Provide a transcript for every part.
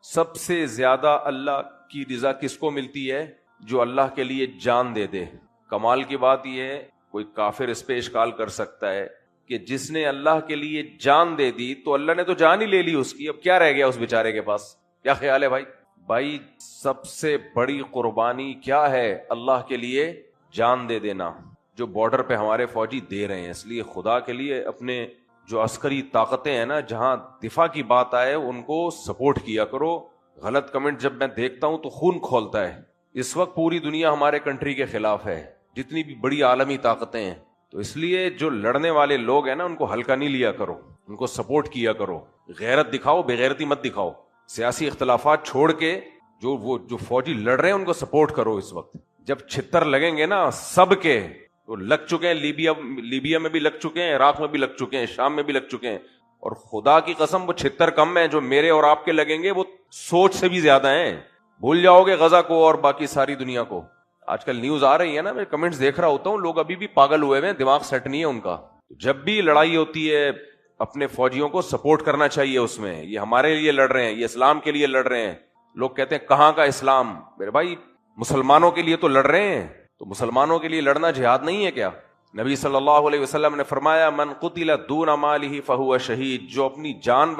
سب سے زیادہ اللہ کی رضا کس کو ملتی ہے؟ جو اللہ کے لیے جان دے دے۔ کمال کی بات یہ ہے، کوئی کافر اس پہ اشکال کر سکتا ہے کہ جس نے اللہ کے لیے جان دے دی تو اللہ نے تو جان ہی لے لی اس کی، اب کیا رہ گیا اس بیچارے کے پاس؟ کیا خیال ہے بھائی؟ بھائی سب سے بڑی قربانی کیا ہے؟ اللہ کے لیے جان دے دینا، جو بارڈر پہ ہمارے فوجی دے رہے ہیں۔ اس لیے خدا کے لیے اپنے جو عسکری طاقتیں ہیں نا، جہاں دفاع کی بات آئے ان کو سپورٹ کیا کرو۔ غلط کمنٹ جب میں دیکھتا ہوں تو خون کھولتا ہے۔ اس وقت پوری دنیا ہمارے کنٹری کے خلاف ہے، جتنی بھی بڑی عالمی طاقتیں ہیں، تو اس لیے جو لڑنے والے لوگ ہیں نا ان کو ہلکا نہیں لیا کرو، ان کو سپورٹ کیا کرو، غیرت دکھاؤ، بے غیرتی مت دکھاؤ۔ سیاسی اختلافات چھوڑ کے جو فوجی لڑ رہے ہیں ان کو سپورٹ کرو۔ اس وقت جب چھتر لگیں گے نا سب کے، وہ لگ چکے ہیں، لیبیا میں بھی لگ چکے ہیں، عراق میں بھی لگ چکے ہیں، شام میں بھی لگ چکے ہیں، اور خدا کی قسم وہ چھتر کم ہیں جو میرے اور آپ کے لگیں گے، وہ سوچ سے بھی زیادہ ہیں۔ بھول جاؤ گے غزہ کو اور باقی ساری دنیا کو۔ آج کل نیوز آ رہی ہے نا، میں کمنٹس دیکھ رہا ہوتا ہوں، لوگ ابھی بھی پاگل ہوئے ہیں، دماغ سیٹ نہیں ہے ان کا۔ جب بھی لڑائی ہوتی ہے اپنے فوجیوں کو سپورٹ کرنا چاہیے، اس میں یہ ہمارے لیے لڑ رہے ہیں، یہ اسلام کے لیے لڑ رہے ہیں۔ لوگ کہتے ہیں کہاں کا اسلام؟ میرے بھائی مسلمانوں کے لیے تو لڑ رہے ہیں، تو مسلمانوں کے لیے لڑنا جہاد نہیں ہے کیا؟ نبی صلی اللہ علیہ وسلم نے فرمایا من قتل دون مالہ فہو شہید، جو اپنی جان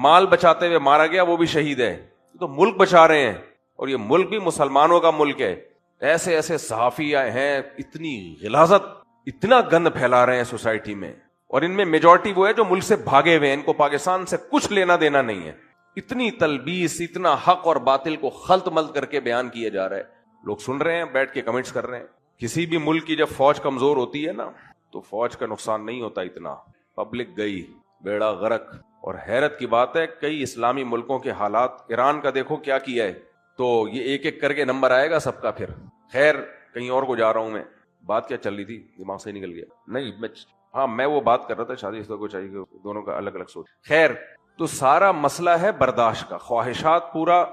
مال بچاتے ہوئے مارا گیا وہ بھی شہید ہے۔ تو ملک بچا رہے ہیں، اور یہ ملک بھی مسلمانوں کا ملک ہے۔ ایسے ایسے صحافی ہیں، اتنی غلاظت، اتنا گند پھیلا رہے ہیں سوسائٹی میں، اور ان میں میجورٹی وہ ہے جو ملک سے بھاگے ہوئے ہیں، ان کو پاکستان سے کچھ لینا دینا نہیں ہے۔ اتنی تلبیس، اتنا حق اور باطل کو خلط ملط کر کے بیان کیا جا رہا ہے، لوگ سن رہے ہیں، بیٹھ کے کمنٹس کر رہے ہیں۔ کسی بھی ملک کی جب فوج کمزور ہوتی ہے نا تو فوج کا نقصان نہیں ہوتا اتنا، پبلک گئی بیڑا غرق۔ اور حیرت کی بات ہے کئی اسلامی ملکوں کے حالات، ایران کا دیکھو کیا کیا ہے، تو یہ ایک ایک کر کے نمبر آئے گا سب کا۔ پھر خیر کہیں اور کو جا رہا ہوں میں، بات کیا چل رہی تھی دماغ سے نکل گیا، نہیں میں وہ بات کر رہا تھا شادی شدہ کو چاہیے کہ دونوں کا الگ الگ سوچ۔ خیر تو سارا مسئلہ ہے برداشت کا، خواہشات پورا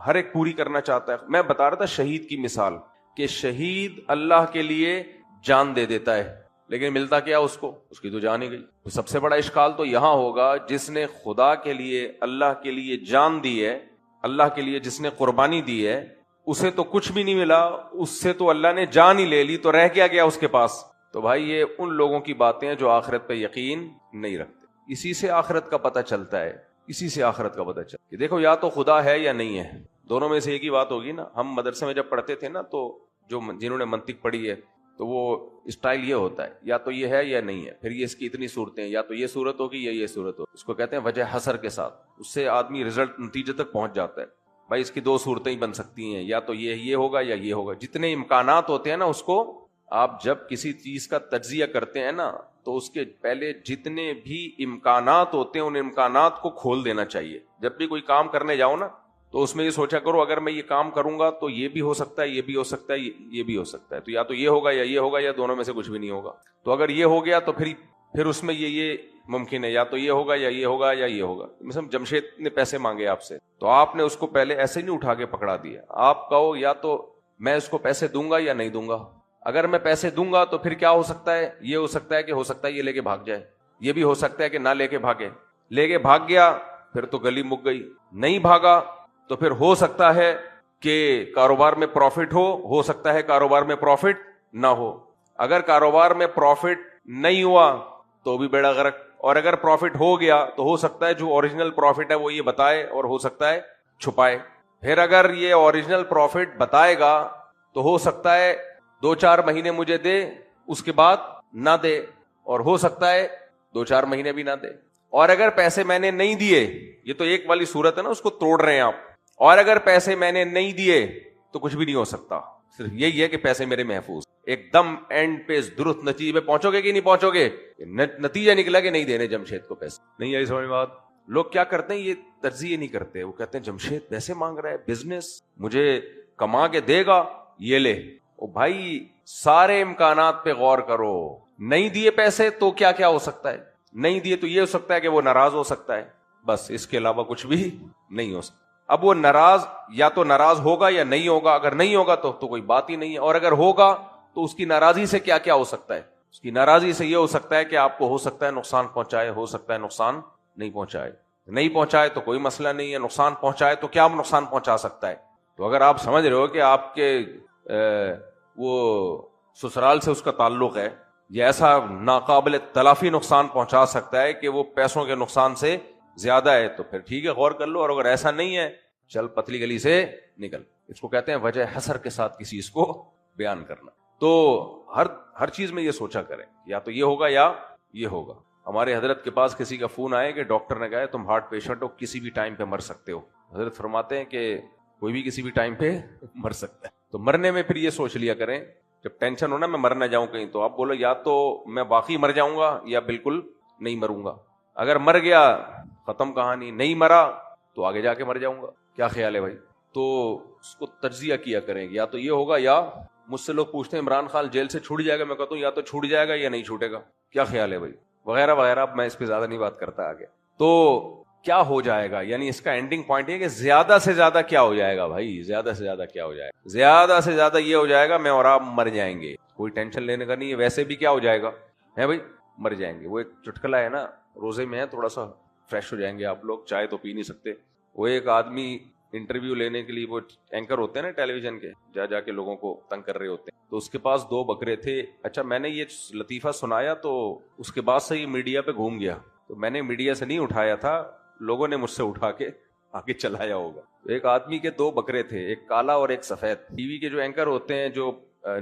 ہر ایک پوری کرنا چاہتا ہے۔ میں بتا رہا تھا شہید کی مثال، کہ شہید اللہ کے لیے جان دے دیتا ہے، لیکن ملتا کیا اس کو؟ اس کی تو جان ہی گئی۔ تو سب سے بڑا اشکال تو یہاں ہوگا، جس نے خدا کے لیے، اللہ کے لیے جان دی ہے، اللہ کے لیے جس نے قربانی دی ہے، اسے تو کچھ بھی نہیں ملا، اس سے تو اللہ نے جان ہی لے لی، تو رہ کیا گیا اس کے پاس؟ تو بھائی یہ ان لوگوں کی باتیں ہیں جو آخرت پہ یقین نہیں رکھتے۔ اسی سے آخرت کا پتہ چلتا ہے، اسی سے آخرت کا پتہ چلتا ہے کہ دیکھو یا تو خدا ہے یا نہیں ہے، دونوں میں سے ایک ہی بات ہوگی نا۔ ہم مدرسے میں جب پڑھتے تھے نا، تو جنہوں نے منطق پڑھی ہے تو وہ اسٹائل یہ ہوتا ہے، یا تو یہ ہے یا نہیں ہے، پھر یہ اس کی اتنی صورتیں، یا تو یہ صورت ہوگی یا یہ صورت ہوگی، اس کو کہتے ہیں وجہ حسر کے ساتھ، اس سے آدمی نتیجے تک پہنچ جاتا ہے۔ بھائی اس کی دو صورتیں ہی بن سکتی ہیں، یا تو یہ ہوگا یا یہ ہوگا۔ جتنے امکانات ہوتے ہیں نا، اس کو آپ جب کسی چیز کا تجزیہ کرتے ہیں نا، تو اس کے پہلے جتنے بھی امکانات ہوتے ہیں ان امکانات کو کھول دینا چاہیے۔ جب بھی کوئی کام کرنے جاؤ نا، تو اس میں یہ سوچا کرو اگر میں یہ کام کروں گا تو یہ بھی ہو سکتا ہے، یہ بھی ہو سکتا ہے، یہ بھی ہو سکتا ہے، تو یا تو یہ ہوگا یا یہ ہوگا، یا دونوں میں سے کچھ بھی نہیں ہوگا۔ تو اگر یہ ہو گیا تو پھر اس میں یہ ممکن ہے، یا تو یہ ہوگا یا یہ ہوگا یا یہ ہوگا۔ مثلا جمشید نے پیسے مانگے آپ سے، تو آپ نے اس کو پہلے ایسے نہیں اٹھا کے پکڑا دیا، آپ کہو یا تو میں اس کو پیسے دوں گا یا نہیں دوں گا۔ اگر میں پیسے دوں گا تو پھر کیا ہو سکتا ہے؟ یہ ہو سکتا ہے کہ ہو سکتا ہے یہ لے کے بھاگ جائے، یہ بھی ہو سکتا ہے کہ نہ لے کے بھاگے، لے کے بھاگ گیا پھر تو گلی مک گئی، نہیں بھاگا تو پھر ہو سکتا ہے کہ کاروبار میں پروفٹ ہو سکتا ہے کاروبار میں پروفٹ نہ ہو۔ اگر کاروبار میں پروفٹ نہیں ہوا تو بھی بیڑا غرق، اور اگر پروفٹ ہو گیا تو ہو سکتا ہے جو اوریجنل پروفٹ ہے وہ یہ بتائے، اور ہو سکتا ہے چھپائے۔ پھر اگر یہ اوریجنل پروفٹ بتائے گا تو ہو سکتا ہے 2-4 مہینے مجھے دے، اس کے بعد نہ دے، اور ہو سکتا ہے 2-4 مہینے بھی نہ دے۔ اور اگر پیسے میں نے نہیں دیے، یہ تو ایک والی صورت ہے نا، اس کو توڑ رہے ہیں آپ، اور اگر پیسے میں نے نہیں دیے تو کچھ بھی نہیں ہو سکتا، صرف یہی ہے کہ پیسے میرے محفوظ۔ ایک دم اینڈ پہ درست نتیجے پہ پہنچو گے کہ نہیں پہنچو گے؟ نتیجہ نکلا کہ نہیں دینے جمشید کو پیسے، نہیں آئی سمجھ بات؟ لوگ کیا کرتے ہیں، یہ تجزیہ نہیں کرتے، وہ کہتے ہیں جمشید پیسے مانگ رہا ہے، بزنس مجھے کما کے دے گا، یہ لے۔ او بھائی سارے امکانات پہ غور کرو، نہیں دیے پیسے تو کیا کیا ہو سکتا ہے؟ نہیں دیے تو یہ ہو سکتا ہے کہ وہ ناراض ہو سکتا ہے، بس اس کے علاوہ کچھ بھی نہیں ہو سکتا۔ اب وہ ناراض یا تو ناراض ہوگا یا نہیں ہوگا، اگر نہیں ہوگا تو کوئی بات ہی نہیں ہے، اور اگر ہوگا تو اس کی ناراضی سے کیا کیا ہو سکتا ہے؟ اس کی ناراضی سے یہ ہو سکتا ہے کہ آپ کو ہو سکتا ہے نقصان پہنچائے، ہو سکتا ہے نقصان نہیں پہنچائے۔ نہیں پہنچائے تو کوئی مسئلہ نہیں ہے, نقصان پہنچائے تو کیا نقصان پہنچا سکتا ہے. تو اگر آپ سمجھ رہے ہو کہ آپ کے وہ سسرال سے اس کا تعلق ہے, یہ ایسا ناقابل تلافی نقصان پہنچا سکتا ہے کہ وہ پیسوں کے نقصان سے زیادہ ہے, تو پھر ٹھیک ہے غور کر لو, اور اگر ایسا نہیں ہے چل پتلی گلی سے نکل. اس کو کہتے ہیں وجہ حسر کے ساتھ کسی چیز کو بیان کرنا. تو ہر چیز میں یہ سوچا کریں, یا تو یہ ہوگا یا یہ ہوگا. ہمارے حضرت کے پاس کسی کا فون آئے کہ ڈاکٹر نے کہا ہے تم ہارٹ پیشنٹ ہو, کسی بھی ٹائم پہ مر سکتے ہو. حضرت فرماتے ہیں کہ کوئی بھی کسی بھی ٹائم پہ مر سکتا ہے. تو مرنے میں پھر یہ سوچ لیا کریں, جب ٹینشن ہونا میں مر نہ جاؤں کہیں, تو آپ بولو یا تو میں باقی مر جاؤں گا یا بالکل نہیں مروں گا. اگر مر گیا ختم کہانی, نہیں مرا تو آگے جا کے مر جاؤں گا. کیا خیال ہے بھائی؟ تو اس کو تجزیہ کیا کریں, یا تو یہ ہوگا یا. مجھ سے لوگ پوچھتے ہیں عمران خان جیل سے چھوٹ جائے گا, میں کہتا ہوں یا تو چھوٹ جائے گا یا نہیں چھوٹے گا. کیا خیال ہے بھائی؟ وغیرہ وغیرہ. اب میں اس پہ زیادہ نہیں بات کرتا آگے. تو کیا ہو جائے گا, یعنی اس کا اینڈنگ پوائنٹ یہ کہ زیادہ سے زیادہ کیا ہو جائے گا بھائی, زیادہ سے زیادہ کیا ہو جائے گا, زیادہ سے زیادہ یہ ہو جائے گا میں اور آپ مر جائیں گے. کوئی ٹینشن لینے کا نہیں ہے. ویسے بھی کیا ہو جائے گا ہے بھائی, مر جائیں گے. وہ ایک چٹکلا ہے نا, روزے میں ہے تھوڑا سا فریش ہو جائیں گے آپ لوگ, چائے تو پی نہیں سکتے. وہ ایک آدمی انٹرویو لینے کے لیے, وہ اینکر ہوتے ہیں نا ٹیلی ویژن کے, جا کے لوگوں کو تنگ کر رہے ہوتے ہیں, تو اس کے پاس 2 بکرے تھے. اچھا میں نے یہ لطیفہ سنایا تو اس کے بعد سے یہ میڈیا پہ گھوم گیا, تو میں نے میڈیا سے نہیں اٹھایا تھا, لوگوں نے مجھ سے اٹھا کے آگے چلایا ہوگا. ایک آدمی کے 2 بکرے تھے, ایک کالا اور ایک سفید. ٹی وی کے جو اینکر ہوتے ہیں, جو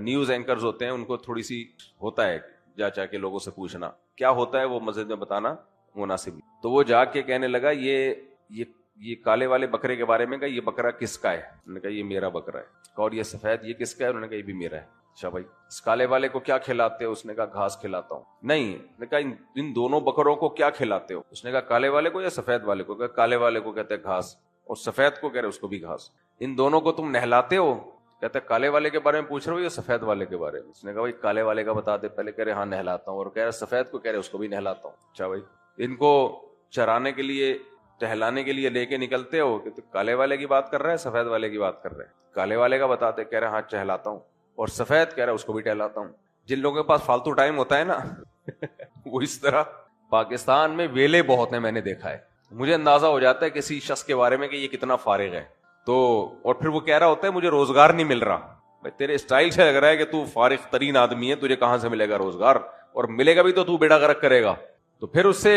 نیوز اینکرز ہوتے ہیں, ان کو تھوڑی سی ہوتا ہے جا کے لوگوں سے پوچھنا کیا ہوتا ہے, وہ مسجد میں بتانا مناسب نہیں. تو وہ جا کے کہنے لگا یہ کالے والے بکرے کے بارے میں, کہا یہ بکرا کس کا ہے؟ انہوں نے کہا یہ میرا بکرا ہے. اور یہ سفید یہ کس کا ہے؟ انہوں نے کہا یہ بھی میرا ہے. اچھا بھائی اس کالے والے کو کیا کھلاتے ہو؟ اس نے کہا گھاس کھلاتا ہوں. نہیں. نے کہا ان دونوں بکروں کو کیا کھلاتے ہو؟ اس نے کہا کالے والے کو یا سفید والے کو؟ کہا کالے والے کو کہتے ہیں گھاس, اور سفید کو کہہ رہے اس کو بھی گھاس. ان دونوں کو تم نہلاتے ہو؟ کہتے کالے والے کے بارے میں پوچھ رہے ہو یا سفید والے کے بارے میں؟ اس نے کہا بھائی کالے والے کا بتا دے پہلے. کہہ رہے ہاں نہلاتا ہوں. اور کہہ رہے سفید کو؟ کہہ رہے اس کو بھی نہلاتا ہوں. اچھا بھائی ان کو چرانے کے لیے ٹہلانے کے لیے لے کے نکلتے ہو کہ تو کالے والے کی بات کر رہے ہیں سفید والے کی بات کر رہے ہیں؟ کالے والے کا بتاتے, کہہ رہے ہاں ٹہلاتا ہوں. اور سفید کہہ رہا ہے اس کو بھی ٹہلاتا ہوں. جن لوگوں کے پاس فالتو ٹائم ہوتا ہے نا وہ اس طرح. پاکستان میں ویلے بہت ہیں, میں نے دیکھا ہے. مجھے اندازہ ہو جاتا ہے کسی شخص کے بارے میں کہ یہ کتنا فارغ ہے. تو اور پھر وہ کہہ رہا ہوتا ہے مجھے روزگار نہیں مل رہا. بھائی تیرے اسٹائل سے لگ رہا ہے کہ تو فارغ ترین آدمی ہے, تجھے کہاں سے ملے گا روزگار, اور ملے گا بھی تو بیڑا غرق کرے گا. تو پھر اس سے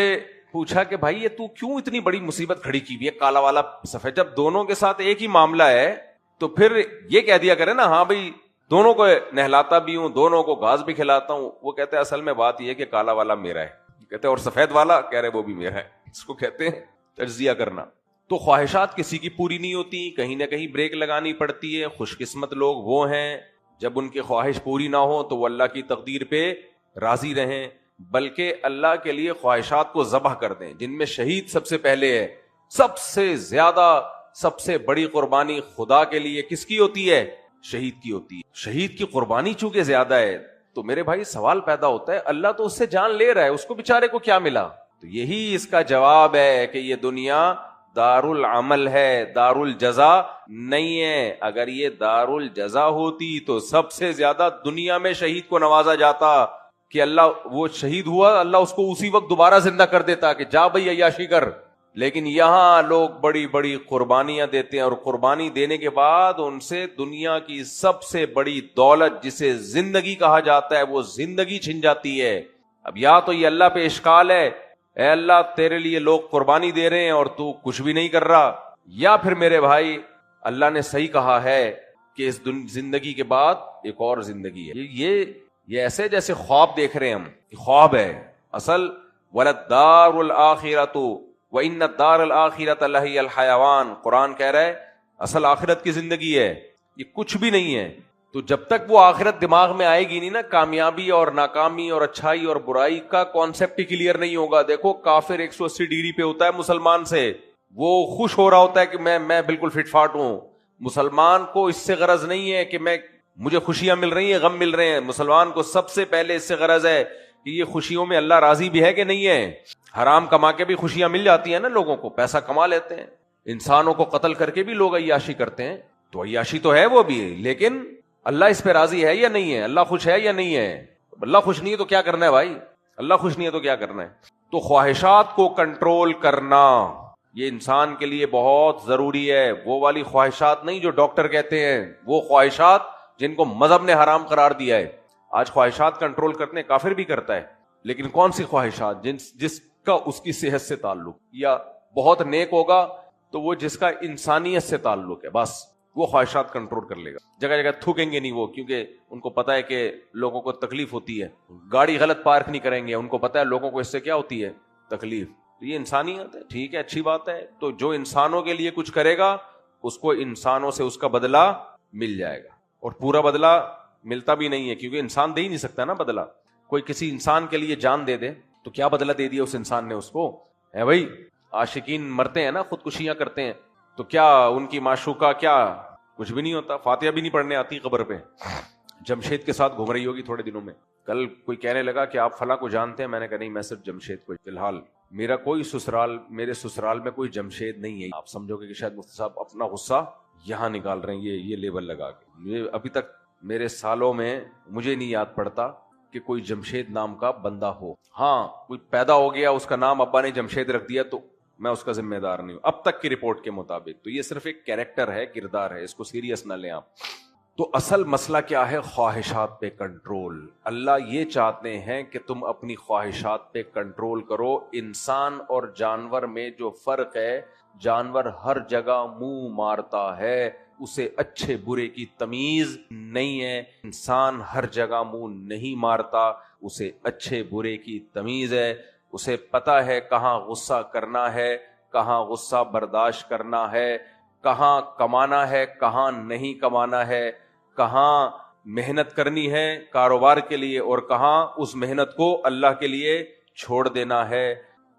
پوچھا کہ بھائی یہ تو کیوں اتنی بڑی مصیبت کھڑی کی ہوئی ہے, کالا والا سفید, جب دونوں کے ساتھ ایک ہی معاملہ ہے تو پھر یہ کہہ دیا کرے نا ہاں بھائی دونوں کو نہلاتا بھی ہوں, دونوں کو گھاس بھی کھلاتا ہوں. وہ کہتے ہیں اصل میں بات یہ ہے کہ کالا والا میرا ہے. کہتے ہیں اور سفید والا؟ کہہ رہے وہ بھی میرا ہے. اس کو کہتے ہیں تجزیہ کرنا. تو خواہشات کسی کی پوری نہیں ہوتی, کہیں نہ کہیں بریک لگانی پڑتی ہے. خوش قسمت لوگ وہ ہیں جب ان کی خواہش پوری نہ ہو تو وہ اللہ کی تقدیر پہ راضی رہیں, بلکہ اللہ کے لیے خواہشات کو ذبح کر دیں. جن میں شہید سب سے پہلے ہے. سب سے زیادہ سب سے بڑی قربانی خدا کے لیے کس کی ہوتی ہے؟ شہید کی ہوتی ہے. شہید کی قربانی چونکہ زیادہ ہے تو میرے بھائی سوال پیدا ہوتا ہے اللہ تو اس سے جان لے رہا ہے, اس کو بیچارے کو کیا ملا؟ تو یہی اس کا جواب ہے کہ یہ دنیا دار العمل ہے, دار الجزا نہیں ہے. اگر یہ دار الجزا ہوتی تو سب سے زیادہ دنیا میں شہید کو نوازا جاتا کہ اللہ وہ شہید ہوا, اللہ اس کو اسی وقت دوبارہ زندہ کر دیتا کہ جا بھائی عیاشی کر. لیکن یہاں لوگ بڑی بڑی قربانیاں دیتے ہیں, اور قربانی دینے کے بعد ان سے دنیا کی سب سے بڑی دولت جسے زندگی کہا جاتا ہے وہ زندگی چھن جاتی ہے. اب یا تو یہ اللہ پہ اشکال ہے, اے اللہ تیرے لیے لوگ قربانی دے رہے ہیں اور تو کچھ بھی نہیں کر رہا, یا پھر میرے بھائی اللہ نے صحیح کہا ہے کہ اس زندگی کے بعد ایک اور زندگی ہے. یہ ایسے جیسے خواب دیکھ رہے ہیں ہم, خواب ہے اصل. وَلَدَّارُ الْآخِرَةُ وَإِنَّ الدَّارَ الْآخِرَةَ لَهِيَ الْحَيَوَانُ. قرآن کہہ رہا ہے اصل آخرت کی زندگی ہے, یہ کچھ بھی نہیں ہے. تو جب تک وہ آخرت دماغ میں آئے گی نہیں نا, کامیابی اور ناکامی اور اچھائی اور برائی کا کانسیپٹ ہی کلیئر نہیں ہوگا. دیکھو کافر 180 ڈگری پہ ہوتا ہے مسلمان سے, وہ خوش ہو رہا ہوتا ہے کہ میں بالکل فٹ فاٹ ہوں. مسلمان کو اس سے غرض نہیں ہے کہ مجھے خوشیاں مل رہی ہیں غم مل رہے ہیں. مسلمان کو سب سے پہلے اس سے غرض ہے کہ یہ خوشیوں میں اللہ راضی بھی ہے کہ نہیں ہے. حرام کما کے بھی خوشیاں مل جاتی ہیں نا لوگوں کو, پیسہ کما لیتے ہیں. انسانوں کو قتل کر کے بھی لوگ عیاشی کرتے ہیں, تو عیاشی تو ہے وہ بھی, لیکن اللہ اس پہ راضی ہے یا نہیں ہے؟ اللہ خوش ہے یا نہیں ہے؟ اللہ خوش نہیں ہے تو کیا کرنا ہے بھائی؟ اللہ خوش نہیں ہے تو کیا کرنا ہے؟ تو خواہشات کو کنٹرول کرنا یہ انسان کے لیے بہت ضروری ہے. وہ والی خواہشات نہیں جو ڈاکٹر کہتے ہیں, وہ خواہشات جن کو مذہب نے حرام قرار دیا ہے. آج خواہشات کنٹرول کرنے کافر بھی کرتا ہے, لیکن کون سی خواہشات؟ جس کا اس کی صحت سے تعلق, یا بہت نیک ہوگا تو وہ جس کا انسانیت سے تعلق ہے, بس وہ خواہشات کنٹرول کر لے گا. جگہ جگہ تھوکیں گے نہیں وہ, کیونکہ ان کو پتا ہے کہ لوگوں کو تکلیف ہوتی ہے. گاڑی غلط پارک نہیں کریں گے, ان کو پتا ہے لوگوں کو اس سے کیا ہوتی ہے, تکلیف. تو یہ انسانیت ہے, ٹھیک ہے, اچھی بات ہے. تو جو انسانوں کے لیے کچھ کرے گا اس کو انسانوں سے اس کا بدلہ مل جائے گا, اور پورا بدلہ ملتا بھی نہیں ہے, کیونکہ انسان دے ہی نہیں سکتا نا بدلہ. کوئی کسی انسان کے لیے جان دے دے تو کیا بدلہ دے دیا اس انسان نے اس کو, ہے بھائی. عاشقین مرتے ہیں نا, خودکشیاں کرتے ہیں, تو کیا ان کی معشوقہ, کیا کچھ بھی نہیں ہوتا, فاتحہ بھی نہیں پڑھنے آتی قبر پہ, جمشید کے ساتھ گھوم رہی ہوگی تھوڑے دنوں میں. کل کوئی کہنے لگا کہ آپ فلاں کو جانتے ہیں, میں نے کہا نہیں, میں صرف جمشید کو, فی الحال میرا کوئی سسرال, میرے سسرال میں کوئی جمشید نہیں ہے. آپ سمجھو گے کہ شاید مفتی صاحب اپنا غصہ یہاں نکال رہے ہیں, یہ لیبل لگا کے. یہ ابھی تک میرے سالوں میں مجھے نہیں یاد پڑتا کہ کوئی جمشید نام کا بندہ ہو. ہاں کوئی پیدا ہو گیا, اس کا نام ابا نے جمشید رکھ دیا, تو میں اس کا ذمہ دار نہیں ہوں اب تک کی رپورٹ کے مطابق. تو یہ صرف ایک کیریکٹر ہے, کردار ہے, اس کو سیریس نہ لیں آپ. تو اصل مسئلہ کیا ہے؟ خواہشات پہ کنٹرول. اللہ یہ چاہتے ہیں کہ تم اپنی خواہشات پہ کنٹرول کرو. انسان اور جانور میں جو فرق ہے, جانور ہر جگہ منہ مارتا ہے, اسے اچھے برے کی تمیز نہیں ہے. انسان ہر جگہ منہ نہیں مارتا, اسے اچھے برے کی تمیز ہے. اسے پتا ہے کہاں غصہ کرنا ہے, کہاں غصہ برداشت کرنا ہے, کہاں کمانا ہے, کہاں نہیں کمانا ہے, کہاں محنت کرنی ہے کاروبار کے لیے, اور کہاں اس محنت کو اللہ کے لیے چھوڑ دینا ہے.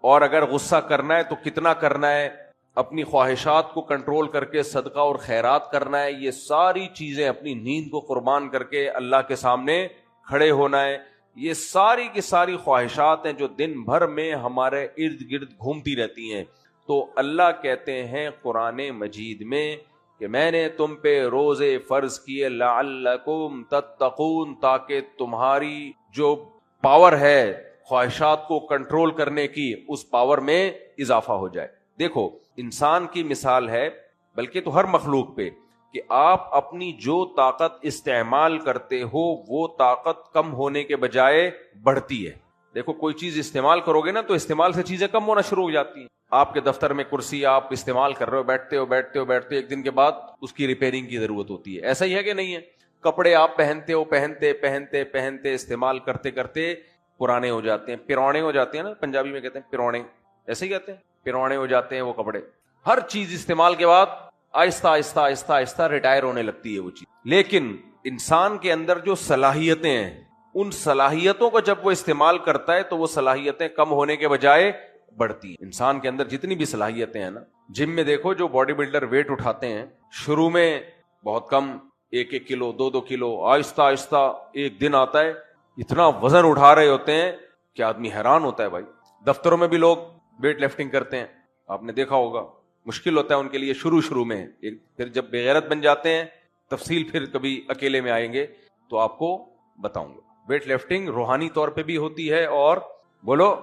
اور اگر غصہ کرنا ہے تو کتنا کرنا ہے, اپنی خواہشات کو کنٹرول کر کے صدقہ اور خیرات کرنا ہے. یہ ساری چیزیں, اپنی نیند کو قربان کر کے اللہ کے سامنے کھڑے ہونا ہے. یہ ساری کی ساری خواہشات ہیں جو دن بھر میں ہمارے ارد گرد گھومتی رہتی ہیں. تو اللہ کہتے ہیں قرآن مجید میں کہ میں نے تم پہ روزے فرض کیے لعلکم تتقون, تاکہ تمہاری جو پاور ہے خواہشات کو کنٹرول کرنے کی, اس پاور میں اضافہ ہو جائے. دیکھو انسان کی مثال ہے, بلکہ تو ہر مخلوق پہ, کہ آپ اپنی جو طاقت استعمال کرتے ہو وہ طاقت کم ہونے کے بجائے بڑھتی ہے. دیکھو کوئی چیز استعمال کرو گے نا تو استعمال سے چیزیں کم ہونا شروع ہو جاتی ہیں. آپ کے دفتر میں کرسی آپ استعمال کر رہے ہو, بیٹھتے ہو, ایک دن کے بعد اس کی ریپیئرنگ کی ضرورت ہوتی ہے. ایسا ہی ہے کہ نہیں ہے؟ کپڑے آپ پہنتے ہو, پہنتے استعمال کرتے کرتے پرانے ہو جاتے ہیں, پرونے ہو جاتے ہیں نا, پنجابی میں کہتے ہیں پرونے, ایسے ہی کہتے ہیں, پرونے ہو جاتے ہیں وہ کپڑے. ہر چیز استعمال کے بعد آہستہ آہستہ آہستہ آہستہ ریٹائر ہونے لگتی ہے وہ چیز. لیکن انسان کے اندر جو صلاحیتیں ہیں, ان صلاحیتوں کو جب وہ استعمال کرتا ہے تو وہ صلاحیتیں کم ہونے کے بجائے بڑھتی ہیں. انسان کے اندر جتنی بھی صلاحیتیں ہیں نا, جم میں دیکھو جو باڈی بلڈر ویٹ اٹھاتے ہیں شروع میں بہت کم, 1-1 کلو 2-2 کلو, آہستہ آہستہ ایک دن آتا ہے اتنا وزن اٹھا رہے ہوتے ہیں کہ آدمی حیران ہوتا ہے. بھائی دفتروں میں بھی لوگ ویٹ لفٹنگ کرتے ہیں, آپ نے دیکھا ہوگا, مشکل ہوتا ہے ان کے لیے شروع میں. پھر جب بے غیرت بن جاتے ہیں, تفصیل پھر کبھی اکیلے میں آئیں گے تو آپ کو بتاؤں گا. ویٹ لفٹنگ روحانی طور پہ بھی ہوتی ہے اور بولو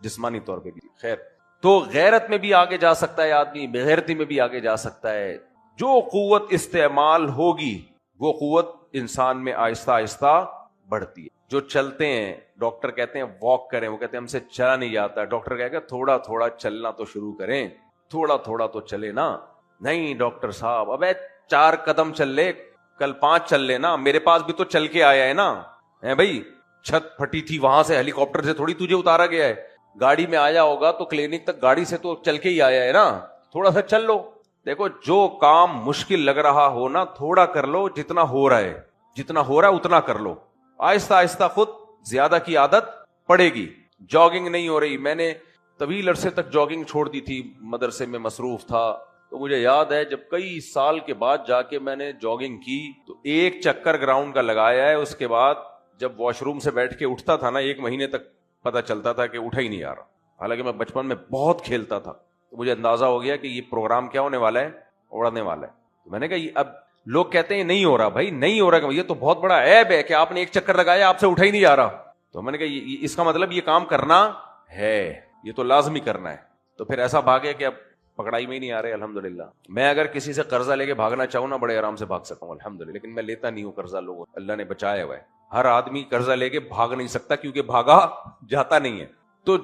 جسمانی طور پہ بھی. خیر, تو غیرت میں بھی آگے جا سکتا ہے آدمی, بے غیرتی میں بھی آگے جا سکتا ہے. جو قوت استعمال ہوگی وہ قوت انسان میں آہستہ آہستہ بڑھتی ہے. جو چلتے ہیں, ڈاکٹر کہتے ہیں واک کریں, وہ کہتے ہیں ہم سے چلا نہیں جاتا, ڈاکٹر کہے گا تھوڑا تھوڑا چلنا تو شروع کریں, تھوڑا تھوڑا تو چلے نا. نہیں ڈاکٹر صاحب, ابے 4 قدم چل لے, کل 5 چل لے نا, میرے پاس بھی تو چل کے آیا ہے نا. بھائی چھت پھٹی تھی, وہاں سے ہیلی کاپٹر سے تھوڑی تجھے اتارا گیا ہے, گاڑی میں آیا ہوگا تو کلینک تک گاڑی سے تو چل کے ہی آیا ہے نا, تھوڑا سا چل لو. دیکھو جو کام مشکل لگ رہا ہو نا, تھوڑا کر لو, جتنا ہو رہا ہے اتنا کر لو. آہستہ آہستہ خود زیادہ کی عادت پڑے گی. جاگنگ نہیں ہو رہی, میں نے طویل عرصے تک جاگنگ چھوڑ دی تھی, مدرسے میں مصروف تھا, تو مجھے یاد ہے جب کئی سال کے بعد جا کے میں نے جاگنگ کی تو 1 چکر گراؤنڈ کا لگایا ہے. اس کے بعد جب واش روم سے بیٹھ کے اٹھتا تھا نا, 1 مہینے تک پتہ چلتا تھا کہ اٹھا ہی نہیں آ رہا. حالانکہ میں بچپن میں بہت کھیلتا تھا, تو مجھے اندازہ ہو گیا کہ یہ پروگرام کیا ہونے والا ہے, اڑنے والا ہے. تو میں نے کہا یہ اب لوگ کہتے ہیں نہیں ہو رہا, بھائی نہیں ہو رہا, یہ تو بہت بڑا عیب ہے کہ آپ نے 1 چکر لگایا آپ سے اٹھا ہی نہیں آ رہا. تو میں نے کہا اس کا مطلب یہ کام کرنا ہے, یہ تو لازمی کرنا ہے. تو پھر ایسا بھاگے کہ اب پکڑائی میں ہی نہیں آ رہے الحمدللہ. میں اگر کسی سے قرضہ لے کے بھاگنا چاہوں نا بڑے آرام سے بھاگ سکتا ہوں الحمدللہ, لیکن میں لیتا نہیں ہوں قرضہ. لوگوں اللہ نے بچایا ہوا ہے. ہر آدمی قرضہ لے کے بھاگ نہیں سکتا کیونکہ بھاگا جاتا نہیں ہے. تو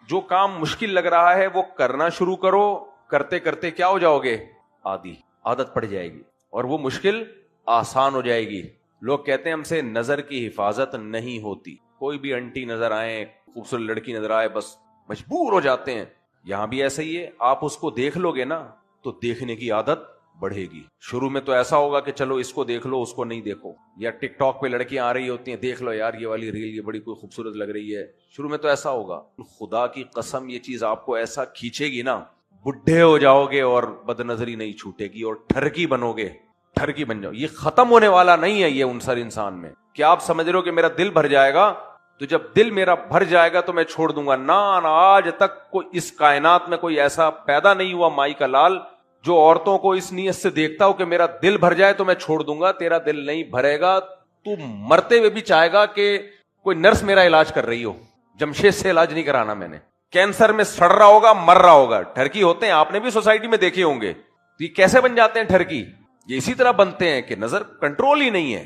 جو کام مشکل لگ رہا ہے وہ کرنا شروع کرو. کرتے کرتے کیا ہو جاؤ گے؟ عادت پڑ جائے گی اور وہ مشکل آسان ہو جائے گی. لوگ کہتے ہیں ہم سے نظر کی حفاظت نہیں ہوتی. کوئی بھی انٹی نظر آئے, خوبصورت لڑکی نظر آئے, بس مجبور ہو جاتے ہیں. یہاں بھی ایسا ہی ہے, آپ اس کو دیکھ لو گے نا تو دیکھنے کی عادت بڑھے گی. شروع میں تو ایسا ہوگا کہ چلو اس کو دیکھ لو اس کو نہیں دیکھو, یا ٹک ٹاک پہ لڑکیاں آ رہی ہوتی ہیں, دیکھ لو یار یہ والی ریل یہ بڑی کوئی خوبصورت لگ رہی ہے. شروع میں تو ایسا ہوگا. خدا کی قسم یہ چیز آپ کو ایسا کھینچے گی نا, بڈھے ہو جاؤ گے اور بد نظری نہیں چھوٹے گی اور ٹھرکی بنو گے, ٹھرکی بن جاؤ. یہ ختم ہونے والا نہیں ہے یہ عنصر انسان میں. کیا آپ سمجھ رہے ہو کہ میرا دل بھر جائے گا؟ تو جب دل میرا بھر جائے گا تو میں چھوڑ دوں گا. نہ آج تک کوئی اس کائنات میں کوئی ایسا پیدا نہیں ہوا مائی کا لال جو عورتوں کو اس نیت سے دیکھتا ہو کہ میرا دل بھر جائے تو میں چھوڑ دوں گا. تیرا دل نہیں بھرے گا. تو مرتے ہوئے بھی چاہے گا کہ کوئی نرس میرا علاج کر رہی ہو. جمشید سے علاج نہیں کرانا میں نے. کینسر میں سڑ رہا ہوگا, مر رہا ہوگا. ٹھرکی ہوتے ہیں, آپ نے بھی سوسائٹی میں دیکھے ہوں گے. تو یہ کیسے بن جاتے ہیں ٹھرکی؟ یہ اسی طرح بنتے ہیں کہ نظر کنٹرول ہی نہیں ہے.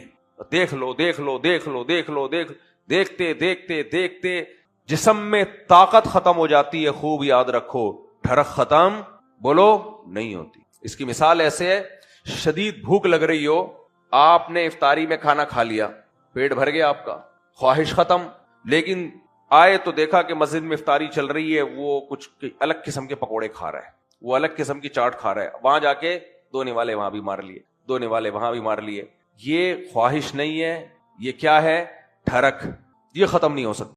دیکھ لو دیکھ لو دیکھ لو دیکھ لو دیکھتے دیکھتے دیکھتے جسم میں طاقت ختم ہو جاتی ہے. خوب یاد رکھو, ٹھرک ختم بولو نہیں ہوتی. اس کی مثال ایسے ہے, شدید بھوک لگ رہی ہو, آپ نے افطاری میں کھانا کھا لیا, پیٹ بھر گیا آپ کا, خواہش ختم, لیکن آئے تو دیکھا کہ مسجد میں افطاری چل رہی ہے, وہ کچھ الگ قسم کے پکوڑے کھا رہا ہے, وہ الگ قسم کی چاٹ کھا رہا ہے. وہاں جا کے دو نوالے وہاں بھی مار لیے, دو نوالے وہاں بھی مار لیے. یہ خواہش نہیں ہے, یہ کیا ہے؟ ٹھرک. یہ ختم نہیں ہو سکتا.